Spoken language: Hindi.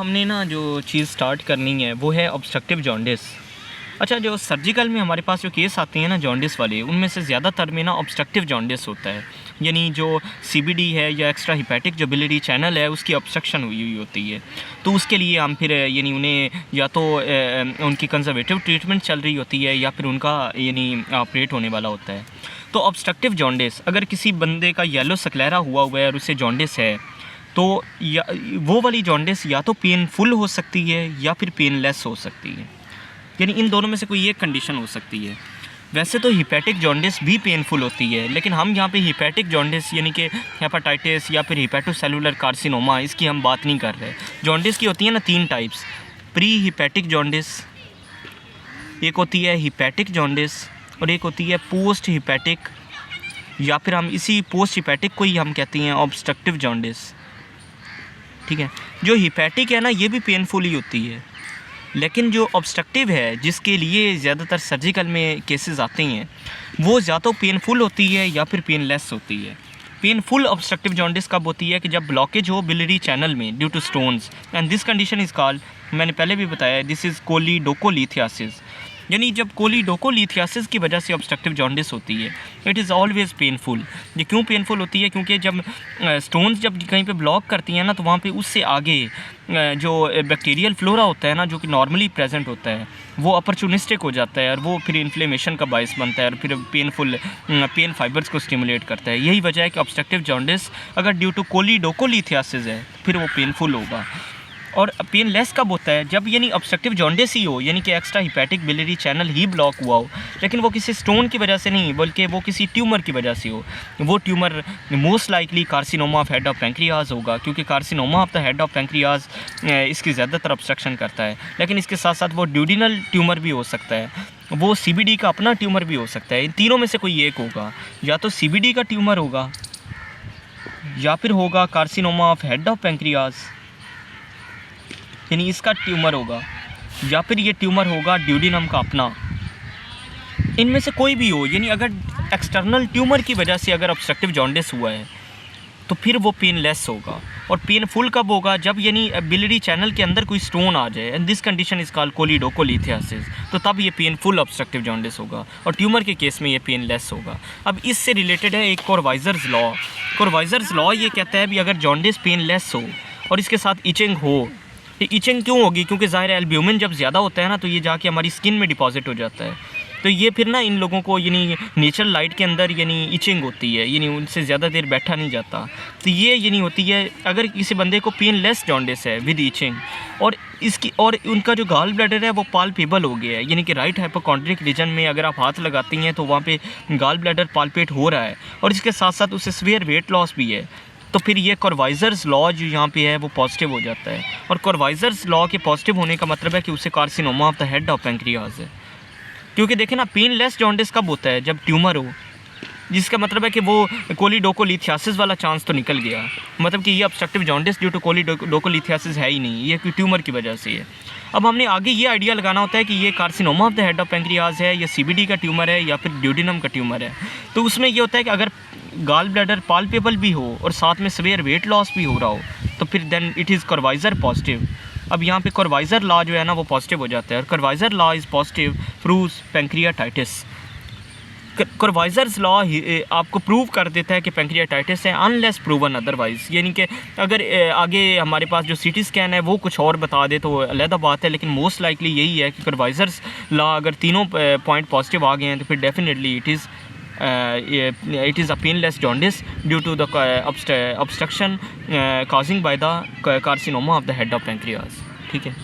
हमने ना जो चीज़ स्टार्ट करनी है वो है ऑब्स्ट्रक्टिव जॉन्डिस। अच्छा, जो सर्जिकल में हमारे पास जो केस आते हैं ना जॉन्डिस वाले, उनमें से ज़्यादातर में ना ऑब्स्ट्रक्टिव जॉन्डिस होता है। यानी जो सीबीडी है या एक्स्ट्रा हिपैटिक जो बिलियरी चैनल है उसकी ऑब्स्ट्रक्शन हुई हुई होती है। तो उसके लिए हम फिर यानी उन्हें या तो उनकी कंजर्वेटिव ट्रीटमेंट चल रही होती है या फिर उनका यानी ऑपरेट होने वाला होता है। तो ऑब्स्ट्रक्टिव जॉन्डिस, अगर किसी बंदे का येलो स्क्लेरा हुआ है और उसे जॉन्डिस है तो या वो वाली जॉन्डिस या तो पेनफुल हो सकती है या फिर पेनलेस हो सकती है। यानी इन दोनों में से कोई एक कंडीशन हो सकती है। वैसे तो हिपैटिक जॉन्डिस भी पेनफुल होती है, लेकिन हम यहाँ पे हिपैटिक जॉन्डिस यानी कि हेपाटाइटिस या फिर हिपैटोसेलुलर कार्सिनोमा इसकी हम बात नहीं कर रहे। जॉन्डिस की होती है ना 3 टाइप्स, प्री हिपैटिक जॉन्डिस, एक होती है हिपैटिक जॉन्डिस और एक होती है पोस्ट हिपैटिक, या फिर हम इसी पोस्ट हिपैटिक को ही हम कहते हैं ऑब्स्ट्रक्टिव जॉन्डिस। ठीक है, जो हिपैटिक है ना ये भी पेनफुल ही होती है, लेकिन जो ऑब्स्ट्रक्टिव है जिसके लिए ज़्यादातर सर्जिकल में केसेस आते हैं वो या तो पेनफुल होती है या फिर पेनलेस होती है। पेनफुल ऑब्स्ट्रक्टिव जॉन्डिस कब होती है कि जब ब्लॉकेज हो बिलियरी चैनल में due to stones, and this condition is called, मैंने पहले भी बताया, दिस इज़ कोलिडोकोलिथियासिस। यानी जब कोलिडोकोलिथियासिस की वजह से ऑब्स्ट्रक्टिव जॉन्डिस होती है, इट इज़ ऑलवेज़ पेनफुल। ये क्यों पेनफुल होती है? क्योंकि जब स्टोन्स जब कहीं पे ब्लॉक करती हैं ना तो वहाँ पे उससे आगे जो बैक्टीरियल फ्लोरा होता है ना जो कि नॉर्मली प्रेजेंट होता है वो अपॉर्चुनिस्टिक हो जाता है और वो फिर इन्फ्लेमेशन का बायस बनता है और फिर पेन फाइबर्स को स्टिमुलेट करता है। यही वजह है कि ऑब्स्ट्रक्टिव जॉन्डिस अगर ड्यू टू कोलिडोकोलिथियासिस है फिर वो पेनफुल होगा। और पेनलेस कब होता है? जब यानी ऑब्स्ट्रक्टिव जॉन्डिस ही हो, यानी कि एक्स्ट्रा हिपैटिक बिलियरी चैनल ही ब्लॉक हुआ हो, लेकिन वो किसी स्टोन की वजह से नहीं बल्कि वो किसी ट्यूमर की वजह से हो। वो tumour most likely carcinoma of head of pancreas होगा, क्योंकि carcinoma of the head of pancreas इसकी ज़्यादातर ऑब्स्ट्रक्शन करता है। लेकिन इसके साथ साथ वो ड्यूडिनल ट्यूमर भी हो सकता है, वो सीबीडी का अपना ट्यूमर भी हो सकता है। इन तीनों में से कोई एक होगा, या तो सीबीडी का ट्यूमर होगा या फिर होगा carcinoma of head of pancreas यानी इसका ट्यूमर होगा, या फिर ये ट्यूमर होगा ड्यूडिनम का अपना। इनमें से कोई भी हो, यानी अगर एक्सटर्नल ट्यूमर की वजह से अगर ऑब्स्ट्रक्टिव जॉन्डिस हुआ है तो फिर वो पेनलेस होगा। और पेनफुल कब होगा? जब यानी बिलियरी चैनल के अंदर कोई स्टोन आ जाए, and this condition is called choledocholithiasis, तो तब ये पेनफुल ऑब्स्ट्रक्टिव जॉन्डिस होगा। और ट्यूमर के केस में ये पेनलेस होगा। अब इससे रिलेटेड है एक कोरवाइजर्स लॉ। कोरवाइजर्स लॉ ये कहता है भी अगर जॉन्डिस पेनलेस हो और इसके साथ इचिंग हो, इचिंग क्यों होगी? क्योंकि ज़ाहिर है एल्ब्यूमिन जब ज़्यादा होता है ना तो ये जाके हमारी स्किन में डिपॉजिट हो जाता है। तो ये फिर ना इन लोगों को यानी नेचुरल लाइट के अंदर यानी इचिंग होती है, यानी उनसे ज़्यादा देर बैठा नहीं जाता। तो ये यानी होती है अगर किसी बंदे को पेनलेस जॉन्डिस है विद इचिंग और उनका जो गॉल ब्लैडर है वो पाल्पेबल हो गया है, यानी कि राइट हाइपोकॉन्ड्रिक रीजन में अगर आप हाथ लगाती हैं तो वहाँ पे गॉल ब्लैडर पाल्पेट हो रहा है और इसके साथ साथ उसे सीवियर वेट लॉस भी है, तो फिर ये कोरवाइजर्स लॉ जो यहाँ पे है वो पॉजिटिव हो जाता है। और कोरवाइजर्स लॉ के पॉजिटिव होने का मतलब है कि उसे carcinoma of the head of pancreas है। क्योंकि देखें ना, पेनलेस जॉन्डिस कब होता है? जब ट्यूमर हो, जिसका मतलब है कि वो कोलिडोकोलिथियासिस वाला चांस तो निकल गया। मतलब कि ये ऑब्स्ट्रक्टिव जॉन्डिस ड्यू टू कोलिडोकोलिथियासिस है ही नहीं, ये ट्यूमर की वजह से है। अब हमने आगे ये आइडिया लगाना होता है कि ये carcinoma of the head of pancreas है, या सीबीडी का ट्यूमर है, या फिर ड्यूडिनम का ट्यूमर है। तो उसमें ये होता है कि अगर गॉल ब्लैडर पाल्पेबल भी हो और साथ में सीवियर वेट लॉस भी हो रहा हो तो फिर देन इट इज़ कोरवाइजर पॉजिटिव। अब यहाँ पे कोरवाइजर लॉ जो है ना वो पॉजिटिव हो जाता है, और Courvoisier law is positive proves pancreatitis. Courvoisier's law आपको प्रूव कर देता है कि पैंक्रियाटाइटिस है अनलेस प्रूवन अदरवाइज़। यानी कि अगर आगे हमारे पास जो सीटी स्कैन है वो कुछ और बता दे तो अलग बात है, लेकिन मोस्ट लाइकली यही है कि कोरवाइजर्स लॉ अगर तीनों पॉइंट पॉजिटिव आ गए हैं तो फिर definitely it is a painless jaundice due to the obstruction causing by the carcinoma of the head of pancreas। ठीक है।